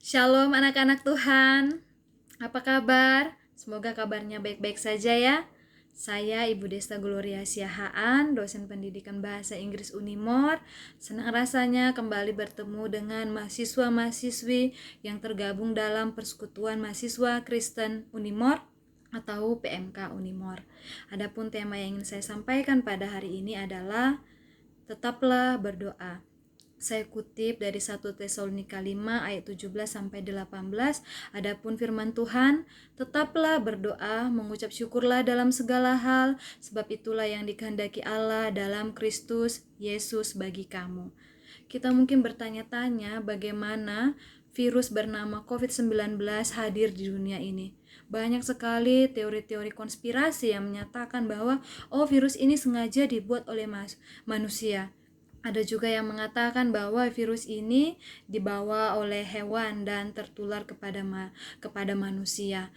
Shalom anak-anak Tuhan, apa kabar? Semoga kabarnya baik-baik saja ya. Saya Ibu Desta Gloria Siahaan, dosen pendidikan bahasa Inggris Unimor. Senang rasanya kembali bertemu dengan mahasiswa-mahasiswi yang tergabung dalam Persekutuan Mahasiswa Kristen Unimor atau PMK Unimor. Adapun tema yang ingin saya sampaikan pada hari ini adalah tetaplah berdoa. Saya kutip dari 1 Tesalonika 5 ayat 17 sampai 18. Adapun firman Tuhan, tetaplah berdoa, mengucap syukurlah dalam segala hal, sebab itulah yang dikehendaki Allah dalam Kristus Yesus bagi kamu. Kita mungkin bertanya-tanya bagaimana virus bernama COVID-19 hadir di dunia ini. Banyak sekali teori-teori konspirasi yang menyatakan bahwa virus ini sengaja dibuat oleh manusia. Ada juga yang mengatakan bahwa virus ini dibawa oleh hewan dan tertular kepada manusia.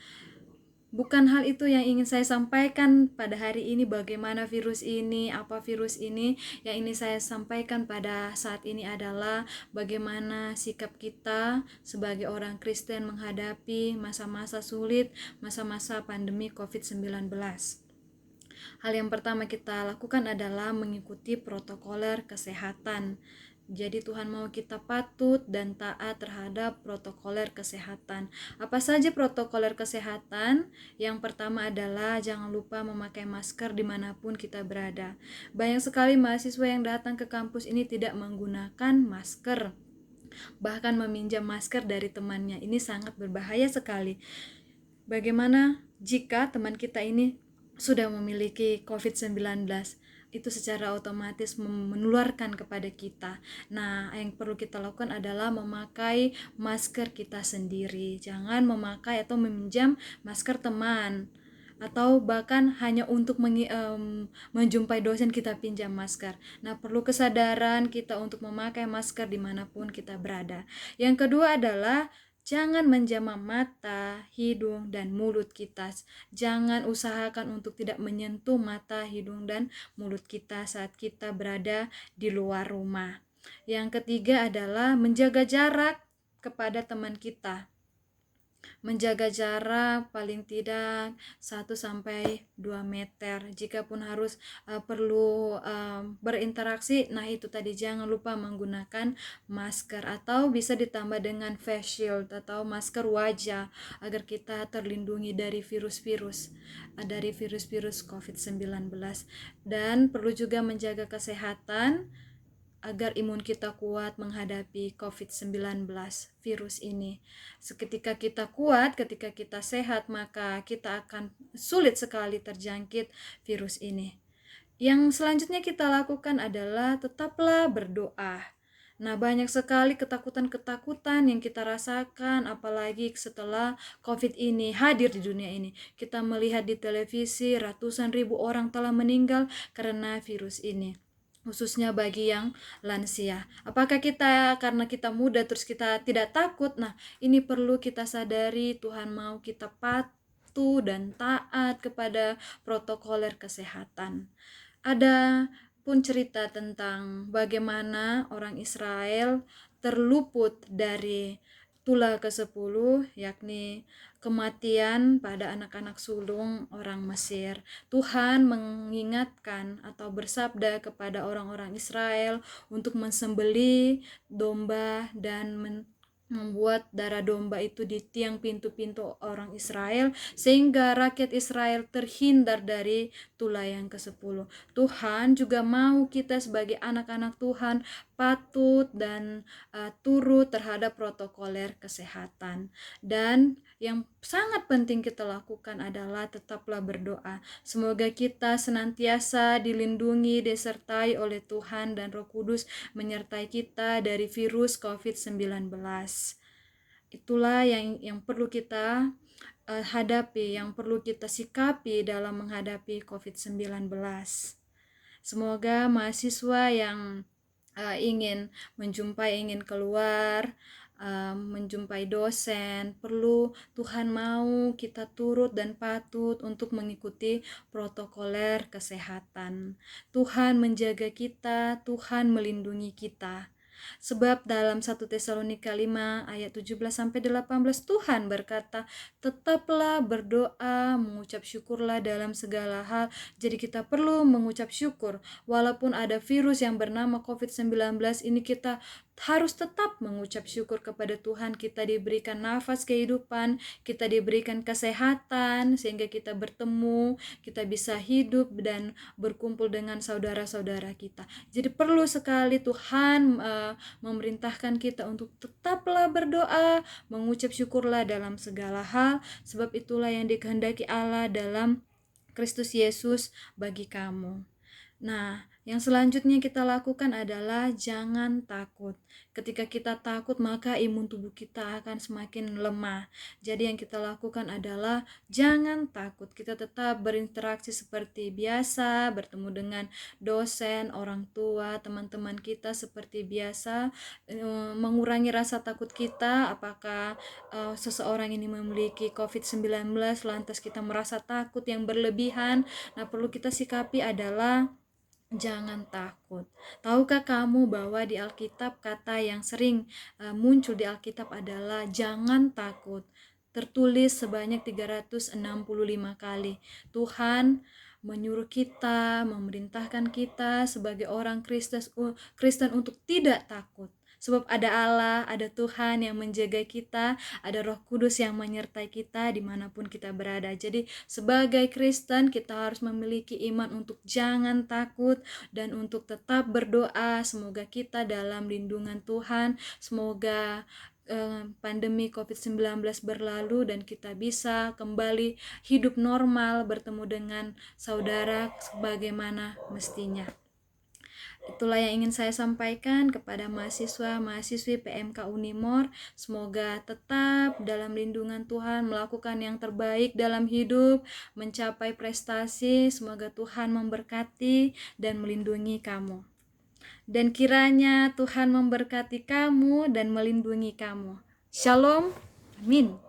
Bukan hal itu yang ingin saya sampaikan pada hari ini, bagaimana virus ini, apa virus ini. Yang ini saya sampaikan pada saat ini adalah bagaimana sikap kita sebagai orang Kristen menghadapi masa-masa sulit, masa-masa pandemi COVID-19. Hal yang pertama kita lakukan adalah mengikuti protokoler kesehatan. Jadi Tuhan mau kita patut dan taat terhadap protokoler kesehatan. Apa saja protokoler kesehatan? Yang pertama adalah jangan lupa memakai masker dimanapun kita berada. Banyak sekali mahasiswa yang datang ke kampus ini tidak menggunakan masker, bahkan meminjam masker dari temannya. Ini sangat berbahaya sekali. Bagaimana jika teman kita ini sudah memiliki COVID-19, itu secara otomatis menularkan kepada kita. Nah, yang perlu kita lakukan adalah memakai masker kita sendiri. Jangan memakai atau meminjam masker teman, atau bahkan hanya untuk menjumpai dosen kita pinjam masker. Nah, perlu kesadaran kita untuk memakai masker dimanapun kita berada. Yang kedua adalah jangan menjamah mata, hidung, dan mulut kita. Jangan usahakan untuk tidak menyentuh mata, hidung, dan mulut kita saat kita berada di luar rumah. Yang ketiga adalah menjaga jarak kepada teman kita. Menjaga jarak paling tidak 1-2 meter. Jikapun harus perlu berinteraksi, nah itu tadi jangan lupa menggunakan masker, atau bisa ditambah dengan face shield atau masker wajah agar kita terlindungi dari virus-virus COVID-19. Dan perlu juga menjaga kesehatan agar imun kita kuat menghadapi COVID-19 virus ini. Ketika kita kuat, ketika kita sehat, maka kita akan sulit sekali terjangkit virus ini. Yang selanjutnya kita lakukan adalah tetaplah berdoa. Nah, banyak sekali ketakutan-ketakutan yang kita rasakan, apalagi setelah COVID ini hadir di dunia ini. Kita melihat di televisi ratusan ribu orang telah meninggal karena virus ini, khususnya bagi yang lansia. Apakah kita karena kita muda terus kita tidak takut? Nah, ini perlu kita sadari, Tuhan mau kita patuh dan taat kepada protokoler kesehatan. Ada pun cerita tentang bagaimana orang Israel terluput dari tulah ke-10, yakni kematian pada anak-anak sulung orang Mesir. Tuhan mengingatkan atau bersabda kepada orang-orang Israel untuk mensembelih domba dan membuat darah domba itu di tiang pintu-pintu orang Israel, sehingga rakyat Israel terhindar dari tulah yang ke-10. Tuhan juga mau kita sebagai anak-anak Tuhan patut dan turut terhadap protokoler kesehatan. Dan yang sangat penting kita lakukan adalah tetaplah berdoa. Semoga kita senantiasa dilindungi, disertai oleh Tuhan dan Roh Kudus menyertai kita dari virus COVID-19. Itulah yang perlu kita hadapi, yang perlu kita sikapi dalam menghadapi COVID-19. Semoga mahasiswa yang ingin keluar, menjumpai dosen, perlu Tuhan mau kita turut dan patut untuk mengikuti protokoler kesehatan. Tuhan menjaga kita, Tuhan melindungi kita. Sebab dalam 1 Tesalonika 5 ayat 17-18 Tuhan berkata, tetaplah berdoa, mengucap syukurlah dalam segala hal. Jadi kita perlu mengucap syukur. Walaupun ada virus yang bernama COVID-19 ini, kita harus tetap mengucap syukur kepada Tuhan. Kita diberikan nafas kehidupan, kita diberikan kesehatan, sehingga kita bertemu, kita bisa hidup dan berkumpul dengan saudara-saudara kita. Jadi perlu sekali Tuhan memerintahkan kita untuk tetaplah berdoa, mengucap syukurlah dalam segala hal, sebab itulah yang dikehendaki Allah dalam Kristus Yesus bagi kamu. Nah, yang selanjutnya kita lakukan adalah jangan takut. Ketika kita takut, maka imun tubuh kita akan semakin lemah. Jadi yang kita lakukan adalah jangan takut. Kita tetap berinteraksi seperti biasa, bertemu dengan dosen, orang tua, teman-teman kita seperti biasa, mengurangi rasa takut kita. Apakah seseorang ini memiliki COVID-19 lantas kita merasa takut yang berlebihan? Nah, perlu kita sikapi adalah jangan takut. Tahukah kamu bahwa di Alkitab kata yang sering muncul di Alkitab adalah jangan takut. Tertulis sebanyak 365 kali. Tuhan menyuruh kita, memerintahkan kita sebagai orang Kristen untuk tidak takut. Sebab ada Allah, ada Tuhan yang menjaga kita, ada Roh Kudus yang menyertai kita dimanapun kita berada. Jadi sebagai Kristen kita harus memiliki iman untuk jangan takut dan untuk tetap berdoa. Semoga kita dalam lindungan Tuhan, semoga pandemi COVID-19 berlalu dan kita bisa kembali hidup normal, bertemu dengan saudara sebagaimana mestinya. Itulah yang ingin saya sampaikan kepada mahasiswa-mahasiswi PMK Unimor. Semoga tetap dalam lindungan Tuhan, melakukan yang terbaik dalam hidup, mencapai prestasi. Semoga Tuhan memberkati dan melindungi kamu. Dan kiranya Tuhan memberkati kamu dan melindungi kamu. Shalom. Amin.